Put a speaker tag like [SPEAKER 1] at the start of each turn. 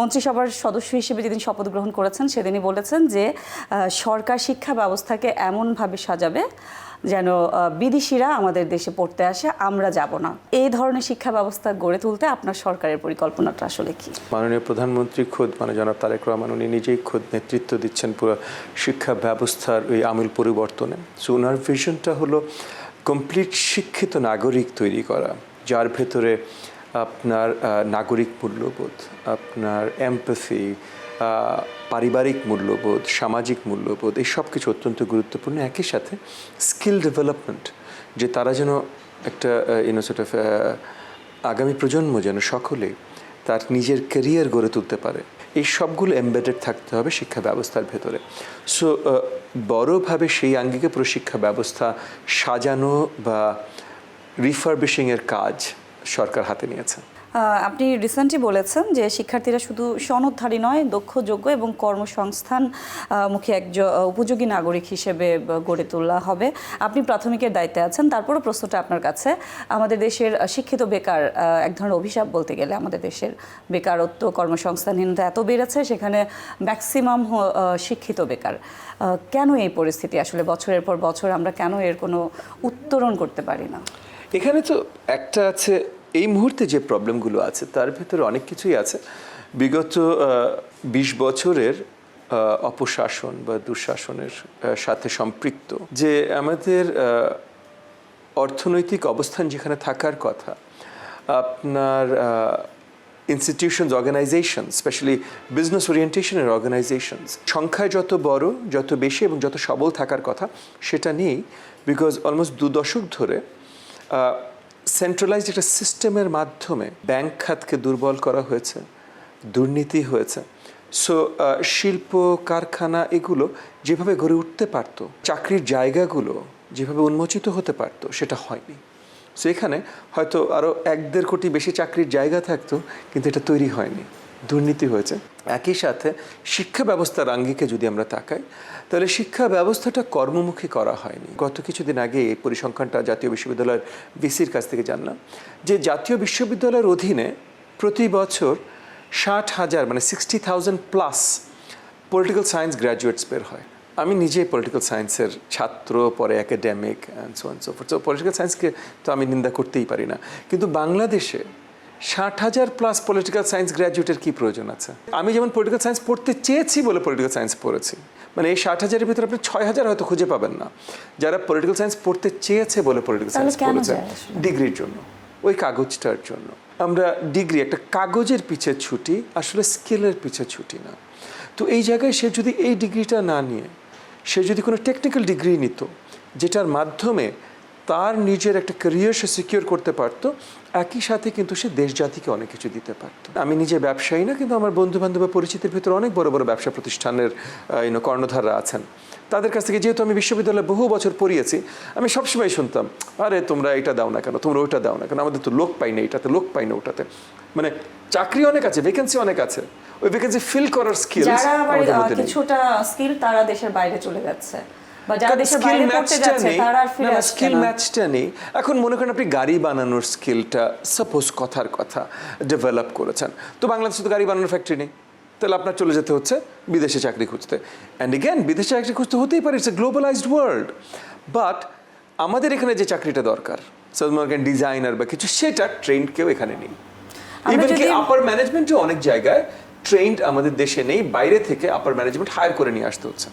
[SPEAKER 1] মন্ত্রিসভার সদস্য হিসেবে যেদিন শপথ গ্রহণ করেছেন সেদিনই বলেছেন যে সরকার শিক্ষা ব্যবস্থাকে এমনভাবে সাজাবে যেন বিদেশিরা আমাদের দেশে পড়তে আসে, আমরা যাব না। এই ধরনের শিক্ষা ব্যবস্থা গড়ে তুলতে আপনার সরকারের পরিকল্পনাটা আসলে কি?
[SPEAKER 2] মাননীয় প্রধানমন্ত্রী খোদ জনাব তারেক রহমান উনি নিজেই খোদ নেতৃত্ব দিচ্ছেন পুরো শিক্ষা ব্যবস্থার ওই আমূল পরিবর্তনে। সো ওনার ভিশনটা হলো কমপ্লিট শিক্ষিত নাগরিক তৈরি করা, যার ভেতরে আপনার নাগরিক মূল্যবোধ, আপনার এমপ্যাথি, পারিবারিক মূল্যবোধ, সামাজিক মূল্যবোধ, এই সব কিছু অত্যন্ত গুরুত্বপূর্ণ। একই সাথে স্কিল ডেভেলপমেন্ট, যে তারা যেন একটা আগামী প্রজন্ম যেন সকলেই তার নিজের ক্যারিয়ার গড়ে তুলতে পারে, এই সবগুলো এমবেডেড থাকতে হবে শিক্ষা ব্যবস্থার ভেতরে। সো বড়োভাবে সেই আঙ্গিকে পুরো শিক্ষা ব্যবস্থা সাজানো বা রিফারবিশিংয়ের কাজ সরকার হাতে নিয়েছে।
[SPEAKER 1] আপনি রিসেন্টলি বলেছেন যে শিক্ষার্থীরা শুধু সনদধারী নয়, দক্ষ, যোগ্য এবং কর্মসংস্থান মুখী একজন উপযোগী নাগরিক হিসেবে গড়ে তোলা হবে। আপনি প্রাথমিকের দায়িত্বে আছেন, তারপরও প্রশ্নটা আপনার কাছে। আমাদের দেশের শিক্ষিত বেকার এক ধরনের অভিশাপ বলতে গেলে। আমাদের দেশের বেকারত্ব, কর্মসংস্থানহীনতা এত বেড়েছে, সেখানে ম্যাক্সিমাম শিক্ষিত বেকার। কেন এই পরিস্থিতি? আসলে বছরের পর বছর আমরা কেন এর কোনো উত্তরণ করতে পারি না?
[SPEAKER 2] এখানে তো একটা আছে, এই মুহূর্তে যে প্রবলেমগুলো আছে তার ভেতরে অনেক কিছুই আছে বিগত ২০ বছরের অপশাসন বা দুঃশাসনের সাথে সম্পৃক্ত। যে আমাদের অর্থনৈতিক অবস্থান যেখানে থাকার কথা, আপনার ইনস্টিটিউশনস, অর্গানাইজেশন, স্পেশালি বিজনেস ওরিয়েন্টেশনের অর্গানাইজেশনস সংখ্যায় যত বড়, যত বেশি এবং যত সবল থাকার কথা সেটা নেই। বিকজ অলমোস্ট ২ দশক ধরে সেন্ট্রালাইজড একটা সিস্টেমের মাধ্যমে ব্যাংক খাতকে দুর্বল করা হয়েছে, দুর্নীতি হয়েছে। সো শিল্প কারখানা এগুলো যেভাবে গড়ে উঠতে পারত, চাকরির জায়গাগুলো যেভাবে উন্মোচিত হতে পারত, সেটা হয়নি। সো এখানে হয়তো আরও ১-১.৫ কোটি বেশি চাকরির জায়গা থাকতো, কিন্তু এটা তৈরি হয়নি, দুর্নীতি হয়েছে। একই সাথে শিক্ষা ব্যবস্থার আঙ্গিকে যদি আমরা তাকাই, তাহলে শিক্ষা ব্যবস্থাটা কর্মমুখী করা হয়নি। গত কিছুদিন আগে এই পরিসংখ্যানটা জাতীয় বিশ্ববিদ্যালয়ের ভিসির কাছ থেকে জানলাম যে জাতীয় বিশ্ববিদ্যালয়ের অধীনে প্রতি বছর ৬০,০০০ মানে 60,000+ পলিটিক্যাল সায়েন্স গ্র্যাজুয়েটস বের হয়। আমি নিজে পলিটিক্যাল সায়েন্সের ছাত্র, পরে academic and so and so fourth. So political সায়েন্সকে তো আমি নিন্দা করতেই পারি না, কিন্তু বাংলাদেশে ৬০,০০০+ পলিটিক্যাল সায়েন্স গ্র্যাজুয়েটের কী প্রয়োজন আছে? আমি যেমন পলিটিক্যাল সায়েন্স পড়তে চেয়েছি বলে পলিটিক্যাল সায়েন্স পড়েছি, মানে এই ৬০,০০০-এর ভিতরে আপনি ৬,০০০ হয়তো খুঁজে পাবেন না যারা পলিটিক্যাল সায়েন্স পড়তে চেয়েছে বলে পলিটিক্যাল সায়েন্স পড়েছে। ডিগ্রির জন্য, ওই কাগজটার জন্য। আমরা ডিগ্রি একটা কাগজের পিছে ছুটি, আসলে স্কিলের পিছে ছুটি না। তো এই জায়গায় সে যদি এই ডিগ্রিটা না নিয়ে সে যদি কোনো টেকনিক্যাল ডিগ্রি নিত, যেটার মাধ্যমে তার নিজের একটা ক্যারিয়ার সে সিকিউর করতে পারতো, একই সাথে কিন্তু সে দেশ জাতিকে অনেক কিছু দিতে পারতো। আমি নিজে ব্যবসায়ী না, কিন্তু আমার বন্ধুবান্ধব বা পরিচিতির ভিতরে অনেক বড় বড় ব্যবসা প্রতিষ্ঠানের কর্ণধাররা আছেন। তাদের কাছ থেকে, যেহেতু আমি বিশ্ববিদ্যালয়ে বহু বছর পড়িয়েছি, আমি সবসময় শুনতাম, আরে তোমরা এটা দাও না কেন, তোমরা ওইটা দাও না কেন, আমাদের তো লোক পাই না এটাতে, লোক পাই না ওটাতে। মানে চাকরি অনেক আছে, ভ্যাকেন্সি অনেক আছে, ওই ভ্যাকেন্সি ফিল করার স্কিল,
[SPEAKER 1] কিছুটা স্কিল তারা দেশের বাইরে চলে যাচ্ছে।
[SPEAKER 2] স্কিল ম্যাচটা নেই। এখন মনে করেন আপনি গাড়ি বানানোর স্কিলটা সাপোজ কথার কথা ডেভেলপ করেছেন, তো বাংলাদেশে তো গাড়ি বানানোর ফ্যাক্টরি নেই, তাহলে আপনার চলে যেতে হচ্ছে বিদেশে চাকরি খুঁজতে। অ্যান্ড এগেন বিদেশে চাকরি খুঁজতে হতেই পারে, it's a globalised world. But আমাদের এখানে যে চাকরিটা দরকার, ডিজাইনার বা কিছু, সেটা ট্রেন্ড কেউ এখানে নেই। ইভেন কি আপার ম্যানেজমেন্টও অনেক জায়গায় ট্রেন্ড আমাদের দেশে নেই, বাইরে থেকে আপার ম্যানেজমেন্ট হায়ার করে নিয়ে আসতে হচ্ছে।